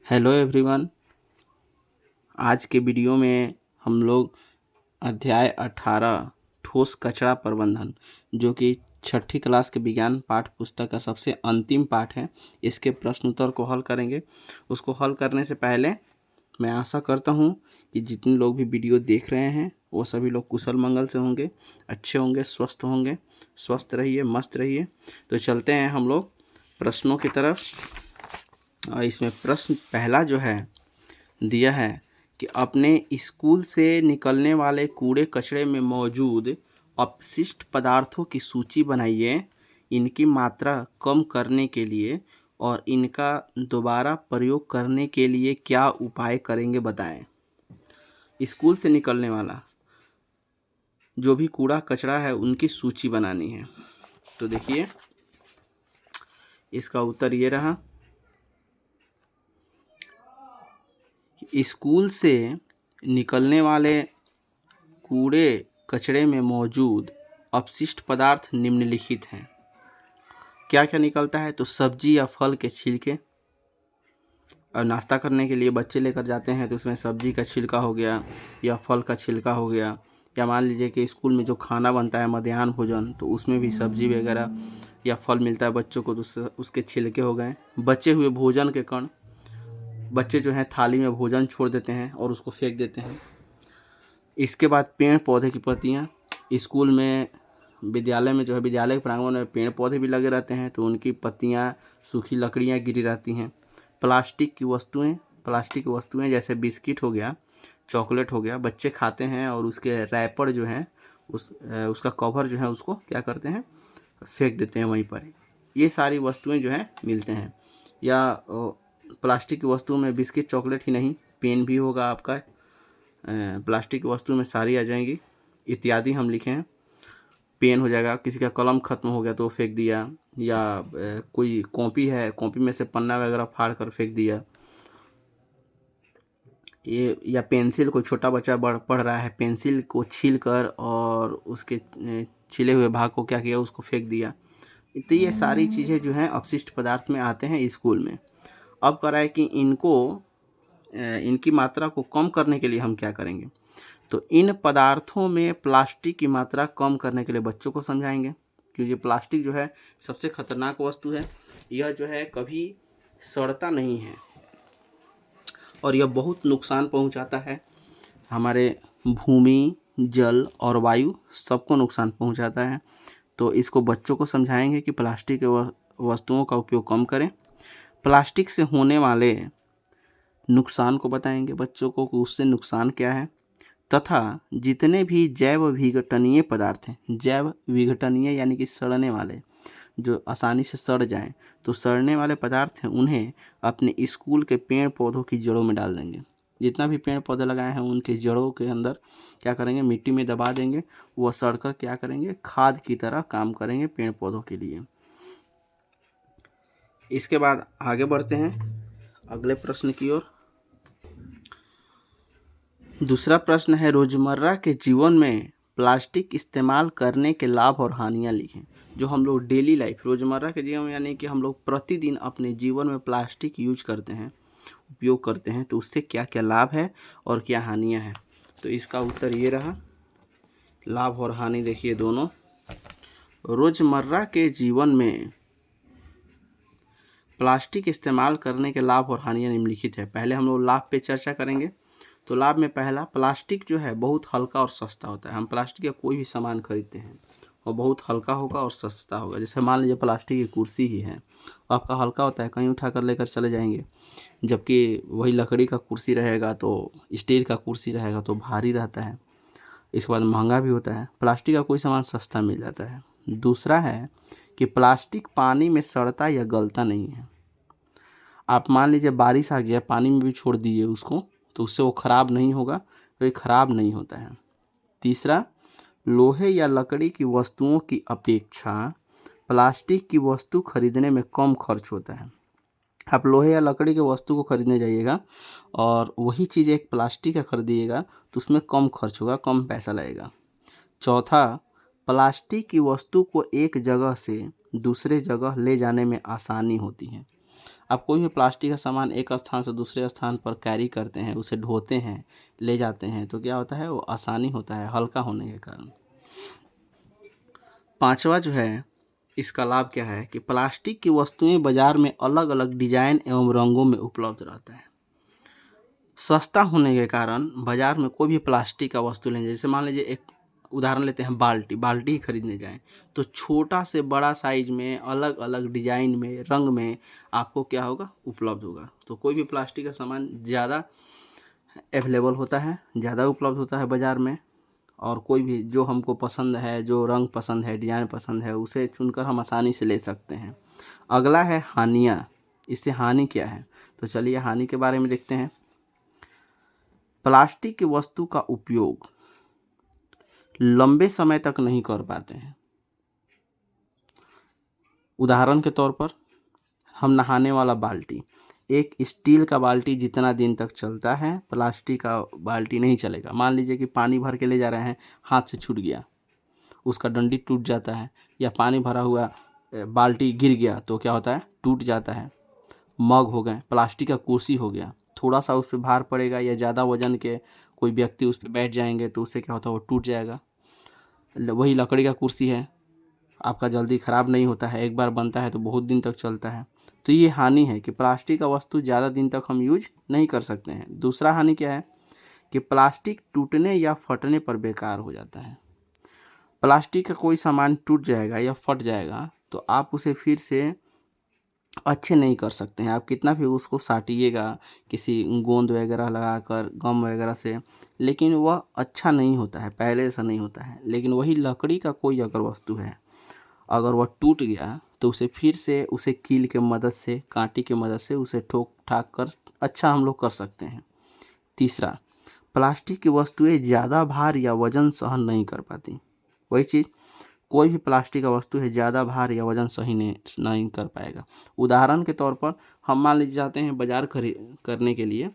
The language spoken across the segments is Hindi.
Hello everyone. आज के वीडियो में हम लोग अध्याय 18 ठोस कचरा प्रबंधन, जो कि छठी क्लास के विज्ञान पाठ पुस्तक का सबसे अंतिम पाठ है, इसके प्रश्न उत्तर को हल करेंगे। उसको हल करने से पहले मैं आशा करता हूँ कि जितने लोग भी वीडियो देख रहे हैं वो सभी लोग कुशल मंगल से होंगे, अच्छे होंगे, स्वस्थ होंगे। स्वस्थ रहिए, मस्त रहिए। तो चलते हैं हम लोग प्रश्नों की तरफ। और इसमें प्रश्न पहला जो है दिया है कि अपने स्कूल से निकलने वाले कूड़े कचरे में मौजूद अपशिष्ट पदार्थों की सूची बनाइए। इनकी मात्रा कम करने के लिए और इनका दोबारा प्रयोग करने के लिए क्या उपाय करेंगे, बताएं। स्कूल से निकलने वाला जो भी कूड़ा कचरा है उनकी सूची बनानी है। तो देखिए, इसका उत्तर ये रहा। स्कूल से निकलने वाले कूड़े कचरे में मौजूद अपशिष्ट पदार्थ निम्नलिखित हैं। क्या क्या निकलता है? तो सब्जी या फल के छिलके, और नाश्ता करने के लिए बच्चे लेकर जाते हैं तो उसमें सब्जी का छिलका हो गया या फल का छिलका हो गया, या मान लीजिए कि स्कूल में जो खाना बनता है मध्याह्न भोजन, तो उसमें भी सब्जी वगैरह या फल मिलता है बच्चों को, तो उसके छिलके हो गए। बचे हुए भोजन के कण, बच्चे जो हैं थाली में भोजन छोड़ देते हैं और उसको फेंक देते हैं। इसके बाद पेड़ पौधे की पत्तियाँ, स्कूल में विद्यालय में जो है विद्यालय के प्रांगण में पेड़ पौधे भी लगे रहते हैं तो उनकी पत्तियाँ, सूखी लकड़ियाँ गिरी रहती हैं। प्लास्टिक की वस्तुएं जैसे बिस्किट हो गया, चॉकलेट हो गया, बच्चे खाते हैं और उसके रैपर जो है उसका कवर जो है उसको क्या करते हैं, फेंक देते हैं वहीं पर। ये सारी वस्तुएं जो है मिलते हैं। या प्लास्टिक की वस्तुओं में बिस्किट चॉकलेट ही नहीं, पेन भी होगा आपका, प्लास्टिक की वस्तु में सारी आ जाएंगी। इत्यादि हम लिखे हैं। पेन हो जाएगा, किसी का कलम खत्म हो गया तो फेंक दिया, या कोई कॉपी है, कॉपी में से पन्ना वगैरह फाड़ कर फेंक दिया। ये या पेंसिल, कोई छोटा बच्चा पढ़ रहा है, पेंसिल को छील कर और उसके छिले हुए भाग को क्या किया, उसको फेंक दिया। तो ये सारी चीज़ें जो हैं अपशिष्ट पदार्थ में आते हैं स्कूल में। अब करा है कि इनकी मात्रा को कम करने के लिए हम क्या करेंगे। तो इन पदार्थों में प्लास्टिक की मात्रा कम करने के लिए बच्चों को समझाएंगे, क्योंकि प्लास्टिक जो है सबसे खतरनाक वस्तु है। यह जो है कभी सड़ता नहीं है और यह बहुत नुकसान पहुंचाता है। हमारे भूमि, जल और वायु सबको नुकसान पहुंचाता है। तो इसको बच्चों को समझाएंगे कि प्लास्टिक के वस्तुओं का उपयोग कम करें। प्लास्टिक से होने वाले नुकसान को बताएंगे बच्चों को कि उससे नुकसान क्या है, तथा जितने भी जैव विघटनीय पदार्थ हैं, जैव विघटनीय यानी कि सड़ने वाले, जो आसानी से सड़ जाएं, तो सड़ने वाले पदार्थ हैं उन्हें अपने स्कूल के पेड़ पौधों की जड़ों में डाल देंगे। जितना भी पेड़ पौधे लगाए हैं उनके जड़ों के अंदर क्या करेंगे, मिट्टी में दबा देंगे। वह सड़कर क्या करेंगे, खाद की तरह काम करेंगे पेड़ पौधों के लिए। इसके बाद आगे बढ़ते हैं अगले प्रश्न की ओर। दूसरा प्रश्न है, रोजमर्रा के जीवन में प्लास्टिक इस्तेमाल करने के लाभ और हानियां लिखें। जो हम लोग डेली लाइफ, रोजमर्रा के जीवन में यानी कि हम लोग प्रतिदिन अपने जीवन में प्लास्टिक यूज करते हैं, उपयोग करते हैं, तो उससे क्या क्या लाभ है और क्या हानियां हैं। तो इसका उत्तर ये रहा। लाभ और हानि देखिए दोनों। रोजमर्रा के जीवन में प्लास्टिक इस्तेमाल करने के लाभ और हानियां निम्नलिखित है। पहले हम लोग लाभ पे चर्चा करेंगे। तो लाभ में पहला, प्लास्टिक जो है बहुत हल्का और सस्ता होता है। हम प्लास्टिक का कोई भी सामान खरीदते हैं और बहुत हल्का होगा और सस्ता होगा। जैसे मान लीजिए प्लास्टिक की कुर्सी ही है, आपका हल्का होता है, कहीं उठा कर लेकर चले जाएंगे, जबकि वही लकड़ी का कुर्सी रहेगा तो, स्टील का कुर्सी रहेगा तो भारी रहता है। इसके बाद महंगा भी होता है। प्लास्टिक का कोई सामान सस्ता मिल जाता है। दूसरा है कि प्लास्टिक पानी में सड़ता या गलता नहीं है। आप मान लीजिए बारिश आ गया, पानी में भी छोड़ दीजिए उसको, तो उससे वो खराब नहीं होगा, तो ये खराब नहीं होता है। तीसरा, लोहे या लकड़ी की वस्तुओं की अपेक्षा प्लास्टिक की वस्तु खरीदने में कम खर्च होता है। आप लोहे या लकड़ी की वस्तु को खरीदने जाइएगा और वही चीज़ एक प्लास्टिक का खरीदिएगा तो उसमें कम खर्च होगा, कम पैसा लगेगा। चौथा, प्लास्टिक की वस्तु को एक जगह से दूसरे जगह ले जाने में आसानी होती है। आप कोई भी प्लास्टिक का सामान एक स्थान से दूसरे स्थान पर कैरी करते हैं, उसे ढोते हैं, ले जाते हैं, तो क्या होता है, वो आसानी होता है हल्का होने के कारण। पांचवा जो है, इसका लाभ क्या है कि प्लास्टिक की वस्तुएं बाजार में अलग अलग डिजाइन एवं रंगों में उपलब्ध रहता है। सस्ता होने के कारण बाजार में कोई भी प्लास्टिक का वस्तु लें, जैसे मान लीजिए एक उदाहरण लेते हैं, बाल्टी ही खरीदने जाएं तो छोटा से बड़ा साइज में अलग अलग डिजाइन में रंग में आपको क्या होगा, उपलब्ध होगा। तो कोई भी प्लास्टिक का सामान ज़्यादा अवेलेबल होता है, ज़्यादा उपलब्ध होता है बाज़ार में, और कोई भी जो हमको पसंद है, जो रंग पसंद है, डिज़ाइन पसंद है, उसे चुनकर हम आसानी से ले सकते हैं। अगला है हानियाँ। इससे हानि क्या है, तो चलिए हानि के बारे में देखते हैं। प्लास्टिक की वस्तु का उपयोग लंबे समय तक नहीं कर पाते हैं। उदाहरण के तौर पर हम नहाने वाला बाल्टी, एक स्टील का बाल्टी जितना दिन तक चलता है, प्लास्टिक का बाल्टी नहीं चलेगा। मान लीजिए कि पानी भर के ले जा रहे हैं, हाथ से छूट गया, उसका डंडी टूट जाता है, या पानी भरा हुआ बाल्टी गिर गया तो क्या होता है, टूट जाता है। मग हो गए, प्लास्टिक का कुर्सी हो गया, थोड़ा सा उस पर भार पड़ेगा या ज़्यादा वजन के कोई व्यक्ति उस पर बैठ जाएंगे तो उससे क्या होता है, वो टूट जाएगा। वही लकड़ी का कुर्सी है, आपका जल्दी ख़राब नहीं होता है, एक बार बनता है तो बहुत दिन तक चलता है। तो ये हानि है कि प्लास्टिक का वस्तु ज़्यादा दिन तक हम यूज नहीं कर सकते हैं। दूसरा हानि क्या है कि प्लास्टिक टूटने या फटने पर बेकार हो जाता है। प्लास्टिक का कोई सामान टूट जाएगा या फट जाएगा तो आप उसे फिर से अच्छे नहीं कर सकते हैं। आप कितना भी उसको साटिएगा किसी गोंद वगैरह लगाकर, गम वगैरह से, लेकिन वह अच्छा नहीं होता है, पहले जैसा नहीं होता है। लेकिन वही लकड़ी का कोई अगर वस्तु है, अगर वह टूट गया तो उसे फिर से उसे कील के मदद से, कांटे की मदद से उसे ठोक ठाक कर अच्छा हम लोग कर सकते हैं। तीसरा, प्लास्टिक की वस्तुएं ज़्यादा भार या वजन सहन नहीं कर पाती। वही चीज़, कोई भी प्लास्टिक का वस्तु है ज़्यादा भार या वजन सही नहीं कर पाएगा। उदाहरण के तौर पर हम मान लीजिए जाते हैं बाजार करने के लिए,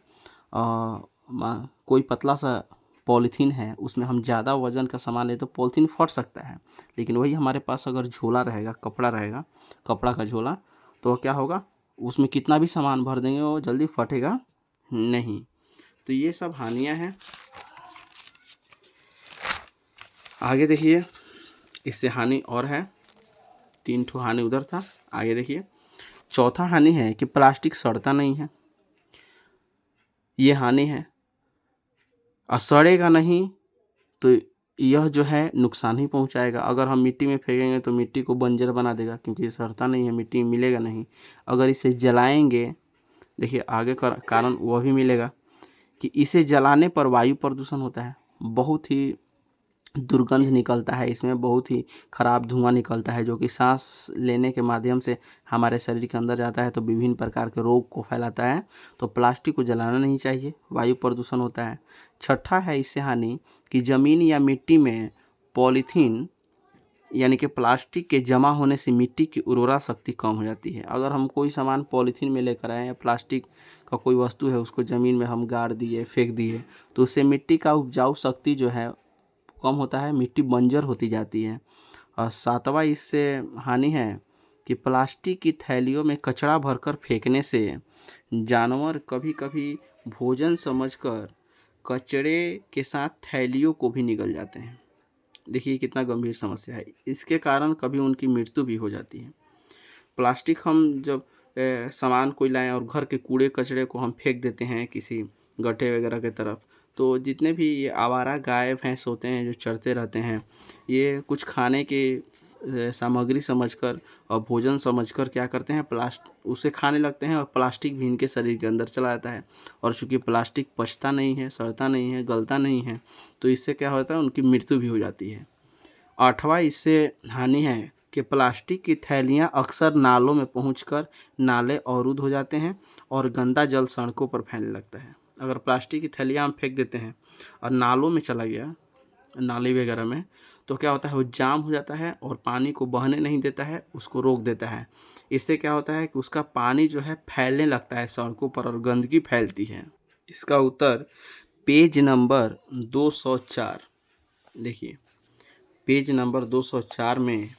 कोई पतला सा पॉलीथीन है, उसमें हम ज़्यादा वजन का सामान ले तो पॉलीथीन फट सकता है। लेकिन वही हमारे पास अगर झोला रहेगा, कपड़ा रहेगा, कपड़ा का झोला, तो क्या होगा, उसमें कितना भी सामान भर देंगे वो जल्दी फटेगा नहीं। तो ये सब हानियाँ हैं। आगे देखिए, इससे हानि और है, 3 ठो हानि उधर था। आगे देखिए, चौथा हानि है कि प्लास्टिक सड़ता नहीं है। ये हानि है, और सड़ेगा नहीं तो यह जो है नुकसान ही पहुंचाएगा। अगर हम मिट्टी में फेंकेंगे तो मिट्टी को बंजर बना देगा, क्योंकि ये सड़ता नहीं है, मिट्टी में मिलेगा नहीं। अगर इसे जलाएंगे, देखिए आगे का कारण वह भी मिलेगा कि इसे जलाने पर वायु प्रदूषण होता है, बहुत ही दुर्गंध निकलता है, इसमें बहुत ही खराब धुआं निकलता है, जो कि सांस लेने के माध्यम से हमारे शरीर के अंदर जाता है तो विभिन्न प्रकार के रोग को फैलाता है। तो प्लास्टिक को जलाना नहीं चाहिए, वायु प्रदूषण होता है। छठा है इससे हानि कि ज़मीन या मिट्टी में पॉलीथीन यानी कि प्लास्टिक के जमा होने से मिट्टी की उर्वरा शक्ति कम हो जाती है। अगर हम कोई सामान पॉलीथीन में लेकर आए या प्लास्टिक का कोई वस्तु है, उसको ज़मीन में हम गाड़ दिए, फेंक दिए, तो उससे मिट्टी का उपजाऊ शक्ति जो है कम होता है, मिट्टी बंजर होती जाती है। और सातवां इससे हानि है कि प्लास्टिक की थैलियों में कचरा भरकर फेंकने से जानवर कभी कभी भोजन समझकर कचरे के साथ थैलियों को भी निगल जाते हैं। देखिए कितना गंभीर समस्या है, इसके कारण कभी उनकी मृत्यु भी हो जाती है। प्लास्टिक हम जब सामान कोई लाएं और घर के कूड़े कचरे को हम फेंक देते हैं किसी गड्ढे वगैरह की तरफ, तो जितने भी ये आवारा गाय भैंस होते हैं जो चरते रहते हैं, ये कुछ खाने की सामग्री समझकर और भोजन समझकर क्या करते हैं, उसे खाने लगते हैं, और प्लास्टिक भी इनके शरीर के अंदर चला जाता है। और चूँकि प्लास्टिक पचता नहीं है, सड़ता नहीं है, गलता नहीं है, तो इससे क्या होता है, उनकी मृत्यु भी हो जाती है। आठवां इससे हानि है कि प्लास्टिक की थैलियाँ अक्सर नालों में पहुंचकर नाले अवरुद्ध हो जाते हैं और गंदा जल सड़कों पर फैलने लगता है। अगर प्लास्टिक की थैलियाँ हम फेंक देते हैं और नालों में चला गया, नाली वगैरह में, तो क्या होता है, वो जाम हो जाता है और पानी को बहने नहीं देता है, उसको रोक देता है। इससे क्या होता है कि उसका पानी जो है फैलने लगता है सड़कों पर और गंदगी फैलती है। इसका उत्तर पेज नंबर 204, देखिए पेज नंबर 204 में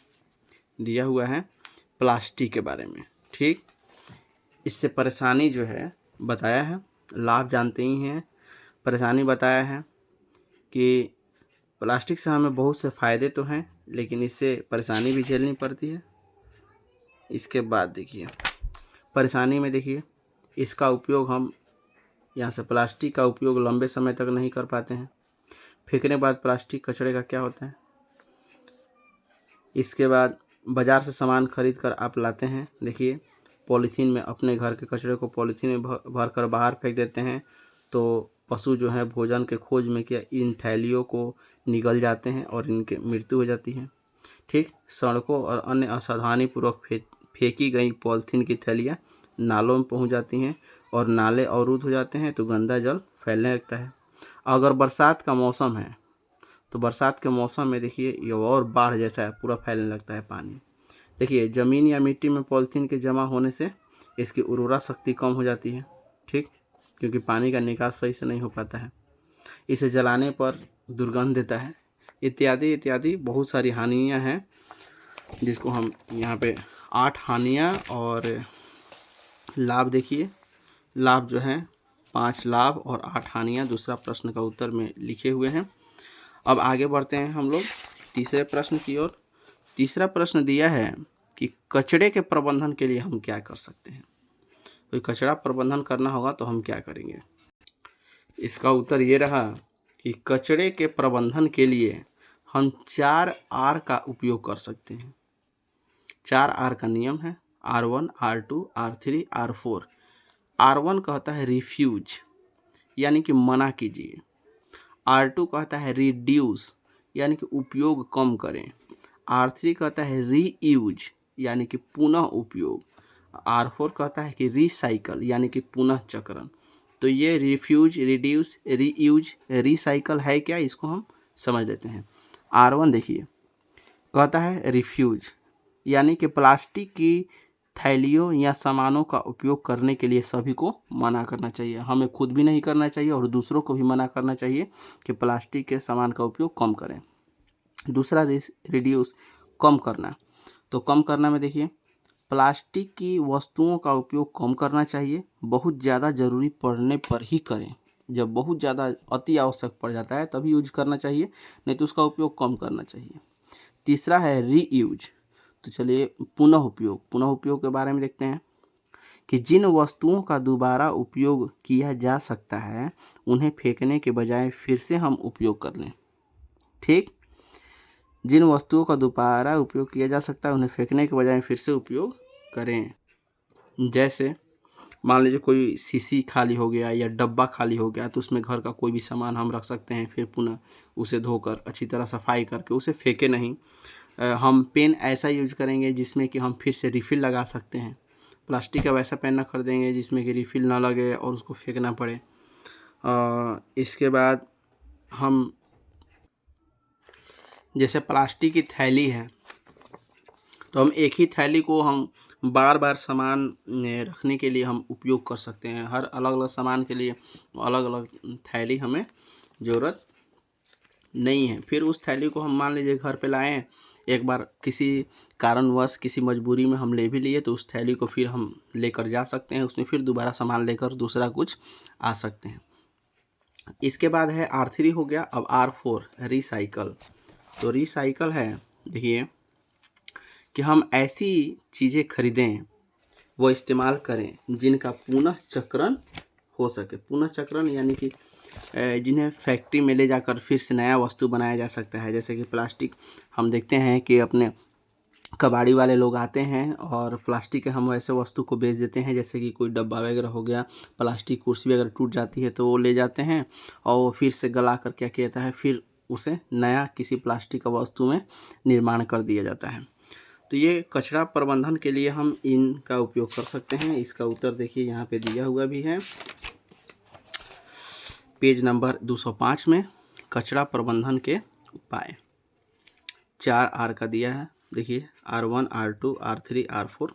दिया हुआ है प्लास्टिक के बारे में। ठीक, इससे परेशानी जो है बताया है, लाभ जानते ही हैं, परेशानी बताया है कि प्लास्टिक से हमें बहुत से फ़ायदे तो हैं लेकिन इससे परेशानी भी झेलनी पड़ती है। इसके बाद देखिए परेशानी में, देखिए इसका उपयोग हम यहाँ से प्लास्टिक का उपयोग लंबे समय तक नहीं कर पाते हैं। फेंकने बाद प्लास्टिक कचरे का क्या होता है। इसके बाद बाज़ार से सामान खरीद कर आप लाते हैं, देखिए पॉलीथीन में, अपने घर के कचरे को पॉलीथीन में भर कर बाहर फेंक देते हैं तो पशु जो है भोजन के खोज में क्या इन थैलियों को निगल जाते हैं और इनकी मृत्यु हो जाती है। ठीक, सड़कों और अन्य असावधानीपूर्वक फेंकी गई पॉलीथीन की थैलियाँ नालों में पहुंच जाती हैं और नाले अवरुद्ध हो जाते हैं तो गंदा जल फैलने लगता है। अगर बरसात का मौसम है तो बरसात के मौसम में देखिए ये और बाढ़ जैसा है, पूरा फैलने लगता है पानी। देखिए ज़मीन या मिट्टी में पॉलीथीन के जमा होने से इसकी उर्वरा शक्ति कम हो जाती है। ठीक, क्योंकि पानी का निकास सही से नहीं हो पाता है। इसे जलाने पर दुर्गंध देता है, इत्यादि इत्यादि बहुत सारी हानियाँ हैं जिसको हम यहाँ पे 8 हानियाँ और लाभ, देखिए लाभ जो हैं 5 लाभ और 8 हानियाँ दूसरा प्रश्न का उत्तर में लिखे हुए हैं। अब आगे बढ़ते हैं हम लोग तीसरे प्रश्न की ओर। तीसरा प्रश्न दिया है कि कचरे के प्रबंधन के लिए हम क्या कर सकते हैं। कोई कचरा प्रबंधन करना होगा तो हम क्या करेंगे। इसका उत्तर ये रहा कि कचरे के प्रबंधन के लिए हम 4 आर का उपयोग कर सकते हैं। 4 आर का नियम है, R1, R2, R3, R4। R1 कहता है रिफ्यूज, यानी कि मना कीजिए। R2 कहता है रिड्यूस, यानी कि उपयोग कम करें। R3 कहता है रीयूज, यानी कि पुनः उपयोग। R4 कहता है कि रिसाइकल, यानी कि पुनः चक्रण। तो ये रिफ्यूज, रिड्यूस, रीयूज, रिसाइकल है क्या, इसको हम समझ लेते हैं। R1 देखिए कहता है रिफ्यूज, यानी कि प्लास्टिक की थैलियों या सामानों का उपयोग करने के लिए सभी को मना करना चाहिए। हमें खुद भी नहीं करना चाहिए और दूसरों को भी मना करना चाहिए कि प्लास्टिक के सामान का उपयोग कम करें। दूसरा रिड्यूस, कम करना। तो कम करना में देखिए प्लास्टिक की वस्तुओं का उपयोग कम करना चाहिए, बहुत ज़्यादा ज़रूरी पड़ने पर ही करें। जब बहुत ज़्यादा अति आवश्यक पड़ जाता है तभी यूज करना चाहिए, नहीं तो उसका उपयोग कम करना चाहिए। तीसरा है रीयूज। तो चलिए पुनः उपयोग के बारे में देखते हैं कि जिन वस्तुओं का दोबारा उपयोग किया जा सकता है उन्हें फेंकने के बजाय फिर से हम उपयोग कर लें। ठीक, जिन वस्तुओं का दोबारा उपयोग किया जा सकता है उन्हें फेंकने के बजाय फिर से उपयोग करें। जैसे मान लीजिए कोई शीशी खाली हो गया या डब्बा खाली हो गया तो उसमें घर का कोई भी सामान हम रख सकते हैं, फिर पुनः उसे धोकर अच्छी तरह सफाई करके उसे फेंके नहीं। हम पेन ऐसा यूज करेंगे जिसमें कि हम फिर से रिफ़िल लगा सकते हैं। प्लास्टिक का वैसा पेन ना खरीदेंगे जिसमें कि रिफ़िल ना लगे और उसको फेंकना पड़े। इसके बाद हम जैसे प्लास्टिक की थैली है तो हम एक ही थैली को हम बार बार सामान रखने के लिए हम उपयोग कर सकते हैं। हर अलग अलग सामान के लिए अलग अलग थैली हमें ज़रूरत नहीं है। फिर उस थैली को हम मान लीजिए घर पे लाएं, एक बार किसी कारणवश किसी मजबूरी में हम ले भी लिए तो उस थैली को फिर हम लेकर जा सकते हैं, उसमें फिर दोबारा सामान लेकर दूसरा कुछ आ सकते हैं। इसके बाद है R3 हो गया। अब R4 रिसाइकल। तो रिसाइकल है देखिए कि हम ऐसी चीज़ें खरीदें, वो इस्तेमाल करें जिनका पुनः चक्रण हो सके। पुनः चक्रण यानी कि जिन्हें फैक्ट्री में ले जाकर फिर से नया वस्तु बनाया जा सकता है। जैसे कि प्लास्टिक हम देखते हैं कि अपने कबाड़ी वाले लोग आते हैं और प्लास्टिक के हम ऐसे वस्तु को बेच देते हैं, जैसे कि कोई डब्बा वगैरह हो गया, प्लास्टिक कुर्सी वगैरह टूट जाती है तो वो ले जाते हैं और वो फिर से गला कर क्या किया जाता है, फिर उसे नया किसी प्लास्टिक का वस्तु में निर्माण कर दिया जाता है। तो ये कचरा प्रबंधन के लिए हम इनका उपयोग कर सकते हैं। इसका उत्तर देखिए यहाँ पे दिया हुआ भी है पेज नंबर 205 में, कचरा प्रबंधन के उपाय 4 आर का दिया है। देखिए R1, R2, R3, R4।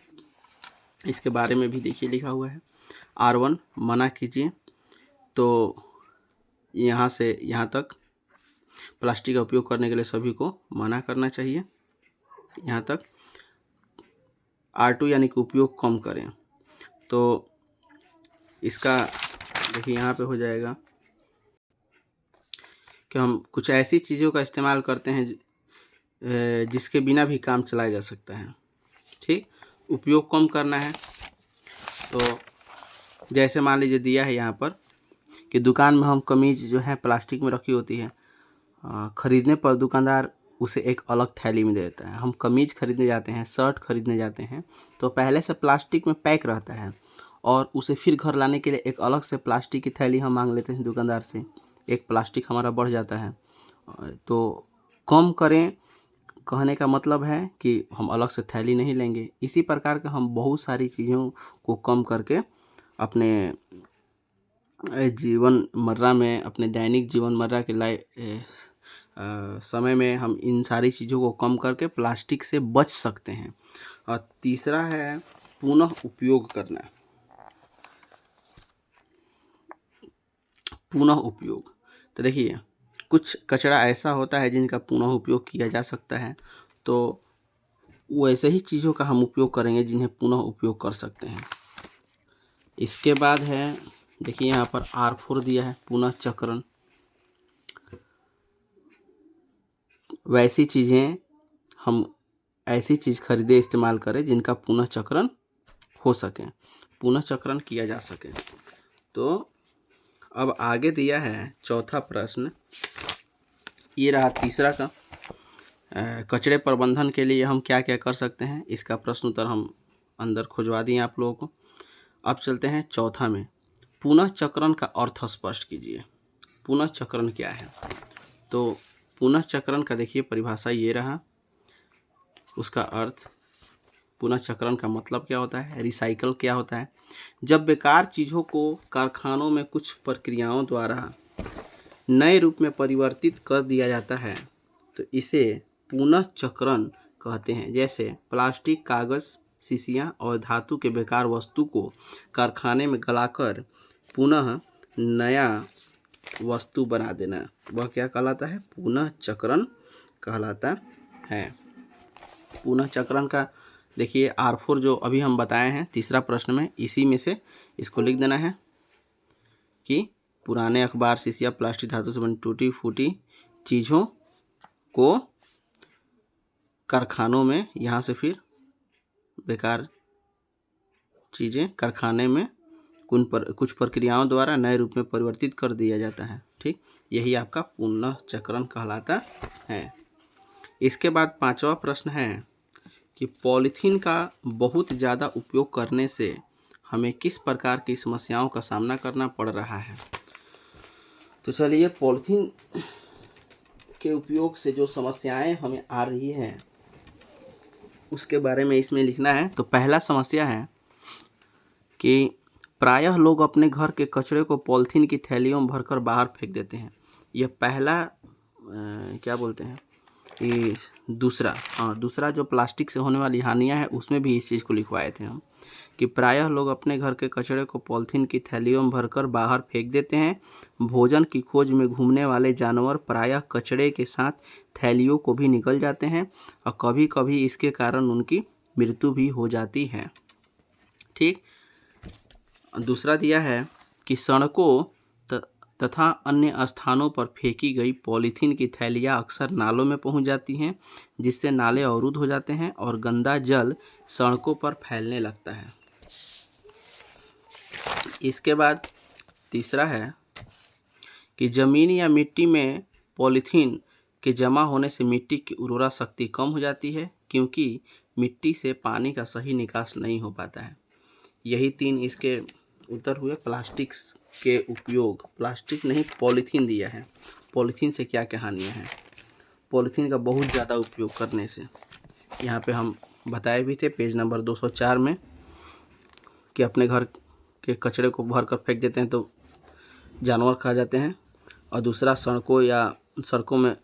इसके बारे में भी देखिए लिखा हुआ है। R1 मना कीजिए, तो यहाँ से यहाँ तक प्लास्टिक का उपयोग करने के लिए सभी को मना करना चाहिए, यहाँ तक। R2 यानी कि उपयोग कम करें। तो इसका देखिए यहाँ पे हो जाएगा कि हम कुछ ऐसी चीज़ों का इस्तेमाल करते हैं जिसके बिना भी काम चलाया जा सकता है। ठीक, उपयोग कम करना है तो जैसे मान लीजिए दिया है यहाँ पर कि दुकान में हम कमीज जो है प्लास्टिक में रखी होती है, खरीदने पर दुकानदार उसे एक अलग थैली में दे देता है। हम कमीज खरीदने जाते हैं, शर्ट खरीदने जाते हैं तो पहले से प्लास्टिक में पैक रहता है और उसे फिर घर लाने के लिए एक अलग से प्लास्टिक की थैली हम मांग लेते हैं दुकानदार से, एक प्लास्टिक हमारा बढ़ जाता है। तो कम करें कहने का मतलब है कि हम अलग से थैली नहीं लेंगे। इसी प्रकार का हम बहुत सारी चीज़ों को कम करके अपने जीवन मर्रा में, अपने दैनिक जीवन मर्रा के समय में हम इन सारी चीज़ों को कम करके प्लास्टिक से बच सकते हैं। और तीसरा है पुनः उपयोग करना। पुनः उपयोग, तो देखिए कुछ कचरा ऐसा होता है जिनका पुनः उपयोग किया जा सकता है, तो वैसे ही चीज़ों का हम उपयोग करेंगे जिन्हें पुनः उपयोग कर सकते हैं। इसके बाद है देखिए यहाँ पर R4 दिया है, पुनः चक्रण। वैसी चीज़ें हम ऐसी चीज़ खरीदे इस्तेमाल करें जिनका पुनः चक्रण हो सके, पुनः चक्रण किया जा सके। तो अब आगे दिया है चौथा प्रश्न, ये रहा तीसरा का, कचरे प्रबंधन के लिए हम क्या क्या कर सकते हैं, इसका प्रश्न उत्तर हम अंदर खुजवा दिए आप लोगों को। अब चलते हैं चौथा में, पुनः चक्रण का अर्थ स्पष्ट कीजिए। पुनः चक्रण क्या है? तो पुनः चक्रण का देखिए परिभाषा ये रहा, उसका अर्थ, पुनः चक्रण का मतलब क्या होता है, रिसाइकल क्या होता है। जब बेकार चीज़ों को कारखानों में कुछ प्रक्रियाओं द्वारा नए रूप में परिवर्तित कर दिया जाता है तो इसे पुनः चक्रण कहते हैं। जैसे प्लास्टिक, कागज़, शीशियाँ और धातु के बेकार वस्तु को कारखाने में गलाकर पुनः नया वस्तु बना देना, वह क्या कहलाता है? पुनः चक्रण कहलाता है। पुनः चक्रण का देखिए R4 जो अभी हम बताए हैं तीसरा प्रश्न में, इसी में से इसको लिख देना है कि पुराने अखबार, शीशिया, प्लास्टिक, धातु से बनी टूटी फूटी चीज़ों को कारखानों में, यहाँ से फिर बेकार चीज़ें कारखाने में कुछ प्रक्रियाओं द्वारा नए रूप में परिवर्तित कर दिया जाता है। ठीक, यही आपका पुनः चक्रण कहलाता है। इसके बाद पांचवा प्रश्न है कि पॉलीथीन का बहुत ज़्यादा उपयोग करने से हमें किस प्रकार की समस्याओं का सामना करना पड़ रहा है। तो चलिए पॉलीथीन के उपयोग से जो समस्याएं हमें आ रही हैं उसके बारे में इसमें लिखना है। तो पहला समस्या है कि प्रायः लोग अपने घर के कचरे को पॉलीथीन की थैलियों में भरकर बाहर फेंक देते हैं। यह पहला क्या बोलते हैं कि दूसरा जो प्लास्टिक से होने वाली हानियाँ हैं उसमें भी इस चीज़ को लिखवाए थे हम कि प्रायः लोग अपने घर के कचरे को पॉलीथीन की थैलियों में भरकर बाहर फेंक देते हैं। भोजन की खोज में घूमने वाले जानवर प्रायः कचरे के साथ थैलियों को भी निगल जाते हैं और कभी कभी इसके कारण उनकी मृत्यु भी हो जाती है। ठीक, दूसरा दिया है कि सड़कों तथा अन्य स्थानों पर फेंकी गई पॉलीथीन की थैलियाँ अक्सर नालों में पहुंच जाती हैं, जिससे नाले अवरुद्ध हो जाते हैं और गंदा जल सड़कों पर फैलने लगता है। इसके बाद तीसरा है कि ज़मीन या मिट्टी में पॉलीथीन के जमा होने से मिट्टी की उर्वरा शक्ति कम हो जाती है क्योंकि मिट्टी से पानी का सही निकास नहीं हो पाता है। यही तीन इसके उत्तर हुए। प्लास्टिक के उपयोग, प्लास्टिक नहीं पॉलीथीन दिया है, पॉलीथीन से क्या क्या हानियाँ हैं। पॉलीथीन का बहुत ज़्यादा उपयोग करने से, यहाँ पे हम बताए भी थे पेज नंबर 204 में कि अपने घर के कचरे को भर कर फेंक देते हैं तो जानवर खा जाते हैं, और दूसरा सड़कों में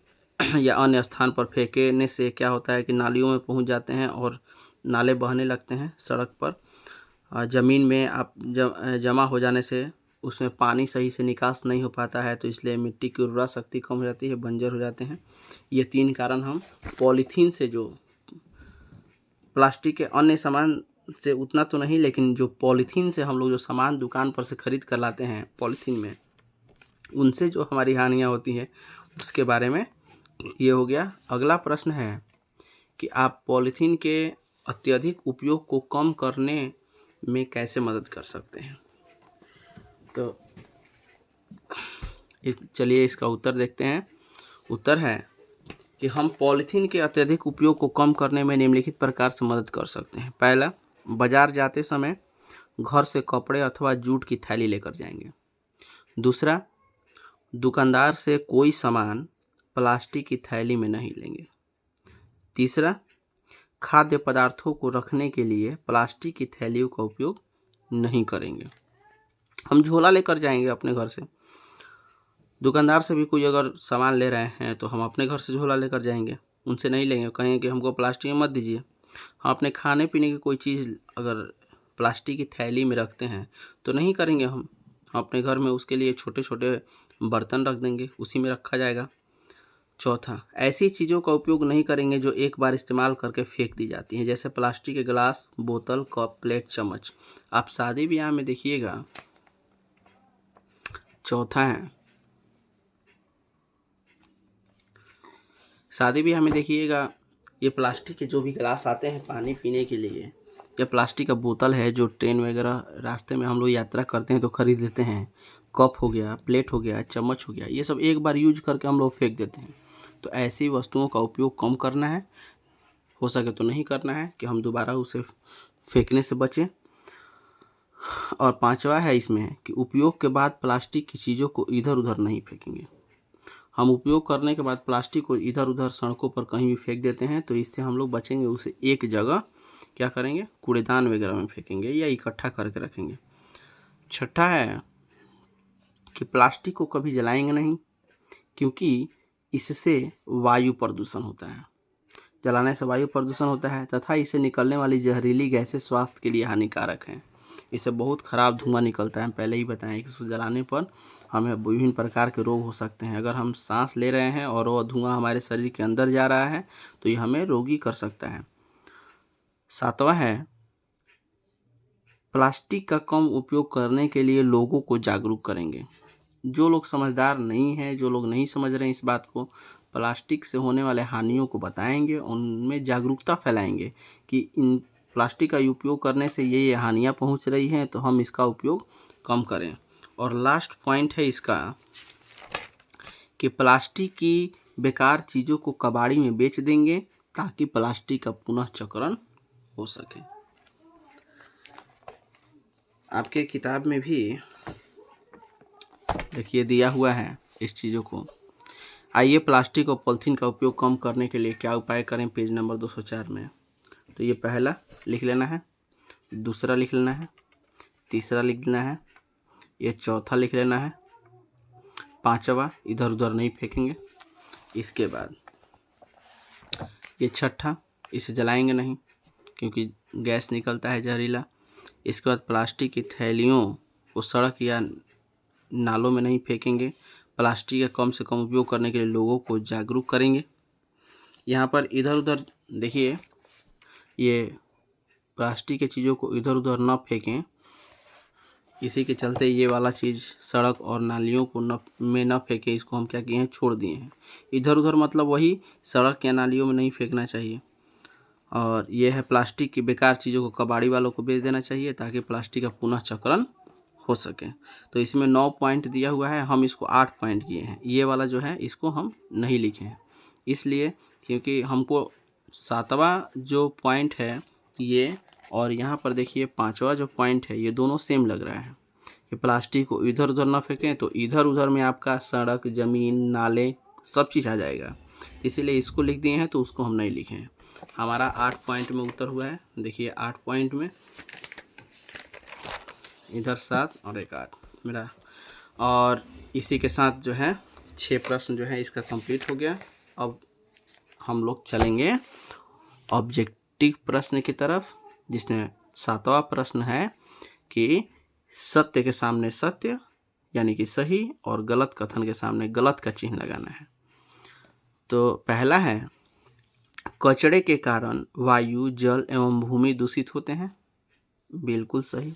या अन्य स्थान पर फेंकने से क्या होता है कि नालियों में पहुंच जाते हैं और नाले बहने लगते हैं सड़क पर। ज़मीन में आप जमा हो जाने से उसमें पानी सही से निकास नहीं हो पाता है, तो इसलिए मिट्टी की उर्वरा शक्ति कम हो जाती है, बंजर हो जाते हैं। ये तीन कारण हम पॉलीथीन से, जो प्लास्टिक के अन्य सामान से उतना तो नहीं, लेकिन जो पॉलीथीन से हम लोग जो सामान दुकान पर से खरीद कर लाते हैं पॉलीथीन में, उनसे जो हमारी हानियाँ होती हैं उसके बारे में ये हो गया। अगला प्रश्न है कि आप पॉलीथीन के अत्यधिक उपयोग को कम करने में कैसे मदद कर सकते हैं। तो चलिए इसका उत्तर देखते हैं। उत्तर है कि हम पॉलीथीन के अत्यधिक उपयोग को कम करने में निम्नलिखित प्रकार से मदद कर सकते हैं। पहला, बाजार जाते समय घर से कपड़े अथवा जूट की थैली लेकर जाएंगे। दूसरा, दुकानदार से कोई सामान प्लास्टिक की थैली में नहीं लेंगे। तीसरा, खाद्य पदार्थों को रखने के लिए प्लास्टिक की थैलियों का उपयोग नहीं करेंगे। हम झोला लेकर जाएंगे अपने घर से। दुकानदार से भी कोई अगर सामान ले रहे हैं तो हम अपने घर से झोला लेकर जाएंगे, उनसे नहीं लेंगे। कहेंगे कि हमको प्लास्टिक में मत दीजिए। हम अपने खाने पीने की कोई चीज़ अगर प्लास्टिक की थैली में रखते हैं तो नहीं करेंगे। हम अपने घर में उसके लिए छोटे छोटे बर्तन रख देंगे, उसी में रखा जाएगा। चौथा, ऐसी चीज़ों का उपयोग नहीं करेंगे जो एक बार इस्तेमाल करके फेंक दी जाती हैं, जैसे प्लास्टिक के गिलास, बोतल, कप, प्लेट, चम्मच। आप शादी ब्याह में देखिएगा, चौथा है शादी ब्याह में देखिएगा, ये प्लास्टिक के जो भी गिलास आते हैं पानी पीने के लिए, या प्लास्टिक का बोतल है जो ट्रेन वगैरह रास्ते में हम लोग यात्रा करते हैं तो खरीद लेते हैं, कप हो गया, प्लेट हो गया, चम्मच हो गया, ये सब एक बार यूज करके हम लोग फेंक देते हैं। तो ऐसी वस्तुओं का उपयोग कम करना है, हो सके तो नहीं करना है कि हम दोबारा उसे फेंकने से बचें। और पांचवा है इसमें कि उपयोग के बाद प्लास्टिक की चीज़ों को इधर उधर नहीं फेंकेंगे। हम उपयोग करने के बाद प्लास्टिक को इधर उधर सड़कों पर कहीं भी फेंक देते हैं, तो इससे हम लोग बचेंगे। उसे एक जगह क्या करेंगे, कूड़ेदान वगैरह में फेंकेंगे या इकट्ठा करके रखेंगे। छठा है कि प्लास्टिक को कभी जलाएंगे नहीं, क्योंकि इससे वायु प्रदूषण होता है। जलाने से वायु प्रदूषण होता है तथा इससे निकलने वाली जहरीली गैसें स्वास्थ्य के लिए हानिकारक हैं। इससे बहुत खराब धुआं निकलता है। पहले ही बताएं कि इसको जलाने पर हमें विभिन्न प्रकार के रोग हो सकते हैं। अगर हम सांस ले रहे हैं और वो धुआं हमारे शरीर के अंदर जा रहा है तो ये हमें रोगी कर सकता है। सातवां है, प्लास्टिक का कम उपयोग करने के लिए लोगों को जागरूक करेंगे। जो लोग समझदार नहीं हैं, जो लोग नहीं समझ रहे हैं इस बात को, प्लास्टिक से होने वाले हानियों को बताएंगे, उनमें जागरूकता फैलाएंगे कि इन प्लास्टिक का उपयोग करने से ये हानियाँ पहुंच रही हैं, तो हम इसका उपयोग कम करें। और लास्ट पॉइंट है इसका कि प्लास्टिक की बेकार चीज़ों को कबाड़ी में बेच देंगे ताकि प्लास्टिक का पुनः चक्रण हो सके। आपके किताब में भी देखिए दिया हुआ है इस चीज़ों को। आइए प्लास्टिक और पॉलीथीन का उपयोग कम करने के लिए क्या उपाय करें, पेज नंबर 204 में। तो ये पहला लिख लेना है, दूसरा लिख लेना है, तीसरा लिख लेना है, ये चौथा लिख लेना है, पांचवा इधर उधर नहीं फेंकेंगे। इसके बाद ये छठा, इसे जलाएंगे नहीं क्योंकि गैस निकलता है जहरीला। इसके बाद प्लास्टिक की थैलियों को सड़क या नालों में नहीं फेंकेंगे। प्लास्टिक का कम से कम उपयोग करने के लिए लोगों को जागरूक करेंगे। यहाँ पर इधर उधर देखिए, ये प्लास्टिक की चीज़ों को इधर उधर न फेंकें, इसी के चलते ये वाला चीज़ सड़क और नालियों को न फेंकें। इसको हम क्या किए हैं, छोड़ दिए हैं। इधर उधर मतलब वही सड़क या नालियों में नहीं फेंकना चाहिए। और ये है प्लास्टिक की बेकार चीज़ों को कबाड़ी वालों को बेच देना चाहिए ताकि प्लास्टिक का पुनः चक्रण हो सके। तो इसमें 9 पॉइंट दिया हुआ है, हम इसको 8 पॉइंट किए हैं। ये वाला जो है इसको हम नहीं लिखे हैं, इसलिए क्योंकि हमको 7वां जो पॉइंट है ये, और यहाँ पर देखिए 5वां जो पॉइंट है, ये दोनों सेम लग रहा है कि प्लास्टिक को इधर उधर ना फेंकें। तो इधर उधर में आपका सड़क, ज़मीन, नाले सब चीज़ आ जाएगा, इसीलिए इसको लिख दिए हैं, तो उसको हम नहीं लिखे हैं। हमारा 8 पॉइंट में उत्तर हुआ है। देखिए 8 पॉइंट में इधर 7 और एक 8 मेरा। और इसी के साथ जो है 6 प्रश्न जो है इसका कंप्लीट हो गया। अब हम लोग चलेंगे ऑब्जेक्टिव प्रश्न की तरफ, जिसमें 7वां प्रश्न है कि सत्य के सामने सत्य यानी कि सही और गलत कथन के सामने गलत का चिन्ह लगाना है। तो पहला है, कचरे के कारण वायु, जल एवं भूमि दूषित होते हैं। बिल्कुल सही।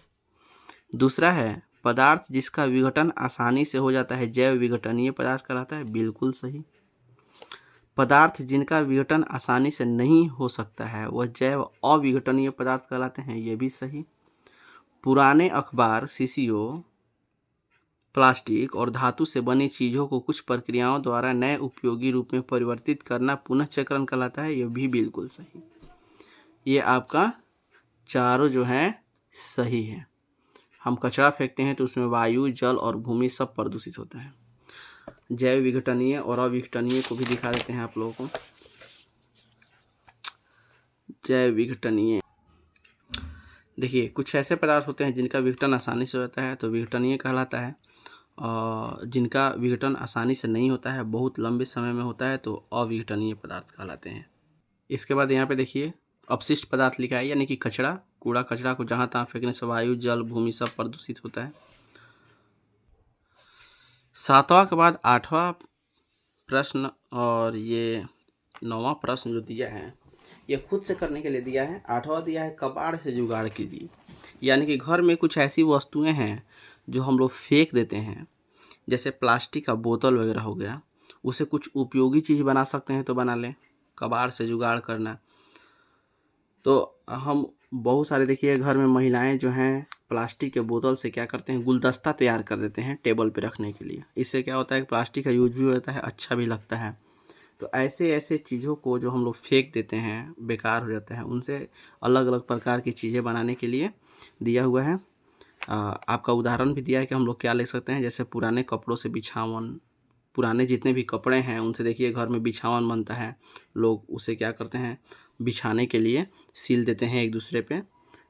दूसरा है पदार्थ जिसका विघटन आसानी से हो जाता है जैव विघटनीय पदार्थ कहलाता है। बिल्कुल सही। पदार्थ जिनका विघटन आसानी से नहीं हो सकता है वह जैव अविघटनीय पदार्थ कहलाते हैं। ये भी सही। पुराने अखबार, सीसीओ, प्लास्टिक और धातु से बनी चीज़ों को कुछ प्रक्रियाओं द्वारा नए उपयोगी रूप में परिवर्तित करना पुनःचक्रण कहलाता है। यह भी बिल्कुल सही। ये आपका चारों जो है सही है। हम कचरा फेंकते हैं तो उसमें वायु, जल और भूमि सब प्रदूषित होता है। जैव विघटनीय और अविघटनीय को भी दिखा देते हैं आप लोगों को। जैव विघटनीय देखिए, कुछ ऐसे पदार्थ होते हैं जिनका विघटन आसानी से होता है तो विघटनीय कहलाता है, और जिनका विघटन आसानी से नहीं होता है, बहुत लंबे समय में होता है, तो अविघटनीय पदार्थ कहलाते हैं। इसके बाद यहाँ पे देखिए अपशिष्ट पदार्थ लिखा है, यानी कि कचरा, कूड़ा कचरा को जहाँ तहाँ फेंकने से वायु, जल, भूमि सब प्रदूषित होता है। 7वां के बाद 8वां प्रश्न और ये 9वां प्रश्न जो दिया है ये खुद से करने के लिए दिया है। 8वां दिया है कबाड़ से जुगाड़ कीजिए, यानी कि घर में कुछ ऐसी वस्तुएं हैं जो हम लोग फेंक देते हैं, जैसे प्लास्टिक का बोतल वगैरह हो गया, उसे कुछ उपयोगी चीज़ बना सकते हैं तो बना लें। कबाड़ से जुगाड़ करना तो हम बहुत सारे देखिए घर में महिलाएं जो हैं प्लास्टिक के बोतल से क्या करते हैं, गुलदस्ता तैयार कर देते हैं टेबल पे रखने के लिए। इससे क्या होता है कि प्लास्टिक का यूज भी होता है, अच्छा भी लगता है। तो ऐसे ऐसे चीज़ों को जो हम लोग फेंक देते हैं, बेकार हो जाता है, उनसे अलग अलग प्रकार की चीज़ें बनाने के लिए दिया हुआ है। आपका उदाहरण भी दिया है कि हम लोग क्या ले सकते हैं, जैसे पुराने कपड़ों से बिछावन, पुराने जितने भी कपड़े हैं उनसे देखिए घर में बिछावन बनता है, लोग उसे क्या करते हैं बिछाने के लिए सील देते हैं एक दूसरे पे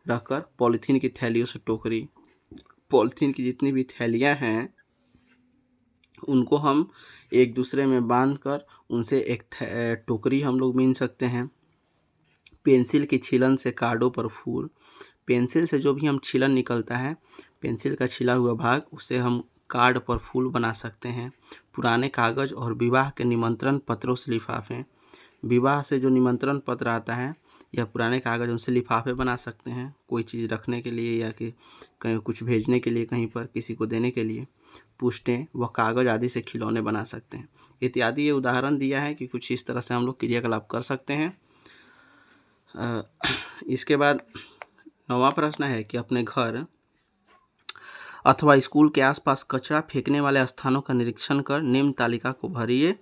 रखकर। पॉलीथीन की थैलियों से टोकरी, पॉलीथीन की जितनी भी थैलियाँ हैं उनको हम एक दूसरे में बांध कर उनसे एक टोकरी हम लोग बीन सकते हैं। पेंसिल की छीलन से कार्डों पर फूल, पेंसिल से जो भी हम छीलन निकलता है, पेंसिल का छिला हुआ भाग, उससे हम कार्ड पर फूल बना सकते हैं। पुराने कागज़ और विवाह के निमंत्रण पत्रों से लिफाफे, विवाह से जो निमंत्रण पत्र आता है या पुराने कागज़, उनसे लिफाफे बना सकते हैं कोई चीज़ रखने के लिए या कि कहीं कुछ भेजने के लिए, कहीं पर किसी को देने के लिए। पुष्टें व कागज़ आदि से खिलौने बना सकते हैं इत्यादि। ये उदाहरण दिया है कि कुछ इस तरह से हम लोग क्रियाकलाप कर सकते हैं। इसके बाद 9वां प्रश्न है कि अपने घर अथवा स्कूल के आसपास कचरा फेंकने वाले स्थानों का निरीक्षण कर निम्न तालिका को भरिए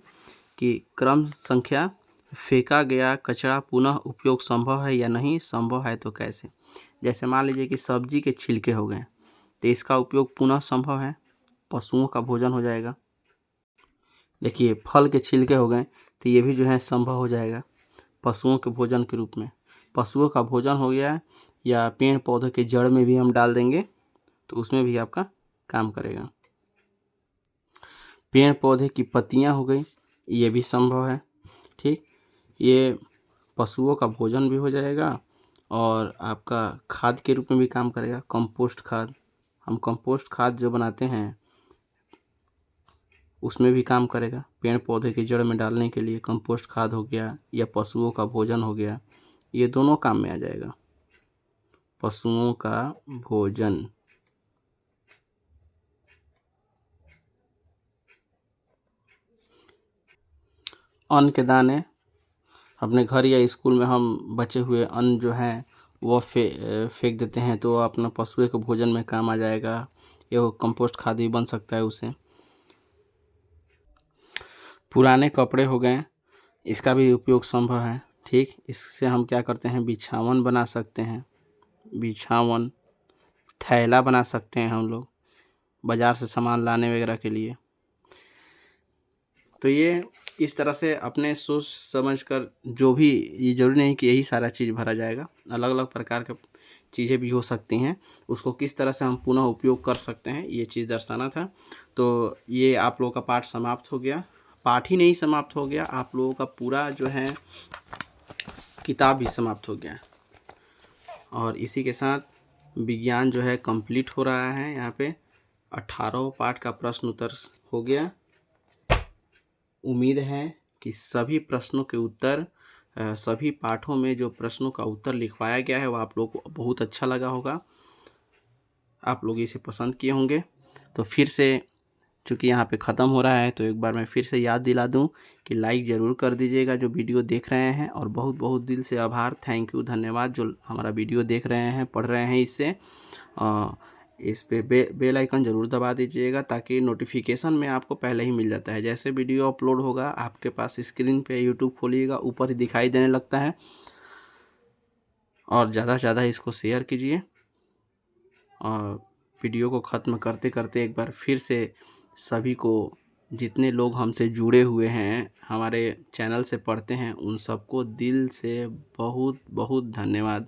कि क्रम संख्या फेंका गया कचरा पुनः उपयोग संभव है या नहीं, संभव है तो कैसे। जैसे मान लीजिए कि सब्जी के छिलके हो गए तो इसका उपयोग पुनः संभव है, पशुओं का भोजन हो जाएगा। देखिए फल के छिलके हो गए तो ये भी जो है संभव हो जाएगा पशुओं के भोजन के रूप में, पशुओं का भोजन हो गया। या पेड़ पौधों के जड़ में भी हम डाल देंगे तो उसमें भी आपका काम करेगा। पेड़ पौधे की पत्तियां हो गई, ये भी संभव है। ठीक, ये पशुओं का भोजन भी हो जाएगा और आपका खाद के रूप में भी काम करेगा। कंपोस्ट खाद, हम कंपोस्ट खाद जो बनाते हैं उसमें भी काम करेगा। पेड़ पौधे की जड़ में डालने के लिए कंपोस्ट खाद हो गया या पशुओं का भोजन हो गया, ये दोनों काम में आ जाएगा। पशुओं का भोजन, अन्न के दाने, अपने घर या स्कूल में हम बचे हुए अन्न जो है वो फेंक देते हैं तो अपना पशुओं के भोजन में काम आ जाएगा, ये कंपोस्ट खाद भी बन सकता है उसे। पुराने कपड़े हो गए, इसका भी उपयोग संभव है। ठीक, इससे हम क्या करते हैं, बिछावन बना सकते हैं, बिछावन, थैला बना सकते हैं हम लोग बाज़ार से सामान लाने वगैरह के लिए। तो ये इस तरह से अपने सोच समझ कर, जो भी, ये जरूरी नहीं कि यही सारा चीज़ भरा जाएगा, अलग अलग प्रकार के चीज़ें भी हो सकती हैं, उसको किस तरह से हम पुनः उपयोग कर सकते हैं ये चीज़ दर्शाना था। तो ये आप लोगों का पाठ समाप्त हो गया। पाठ ही नहीं समाप्त हो गया, आप लोगों का पूरा जो है किताब भी समाप्त हो गया। और इसी के साथ विज्ञान जो है कंप्लीट हो रहा है। यहाँ पे 18वां पाठ का प्रश्न उत्तर हो गया। उम्मीद है कि सभी प्रश्नों के उत्तर, सभी पाठों में जो प्रश्नों का उत्तर लिखवाया गया है वो आप लोगों को बहुत अच्छा लगा होगा। आप लोग इसे पसंद किए होंगे। तो फिर से चूँकि यहाँ पे ख़त्म हो रहा है तो एक बार मैं फिर से याद दिला दूँ कि लाइक ज़रूर कर दीजिएगा जो वीडियो देख रहे हैं, और बहुत बहुत दिल से आभार, थैंक यू, धन्यवाद जो हमारा वीडियो देख रहे हैं, पढ़ रहे हैं इससे। इस पे बेल आइकन ज़रूर दबा दीजिएगा ताकि नोटिफिकेशन में आपको पहले ही मिल जाता है। जैसे वीडियो अपलोड होगा आपके पास स्क्रीन पे यूट्यूब खोलिएगा ऊपर ही दिखाई देने लगता है। और ज़्यादा से ज़्यादा इसको शेयर कीजिए। और वीडियो को ख़त्म करते करते एक बार फिर से सभी को, जितने लोग हमसे जुड़े हुए हैं, हमारे चैनल से पढ़ते हैं, उन सबको दिल से बहुत बहुत धन्यवाद।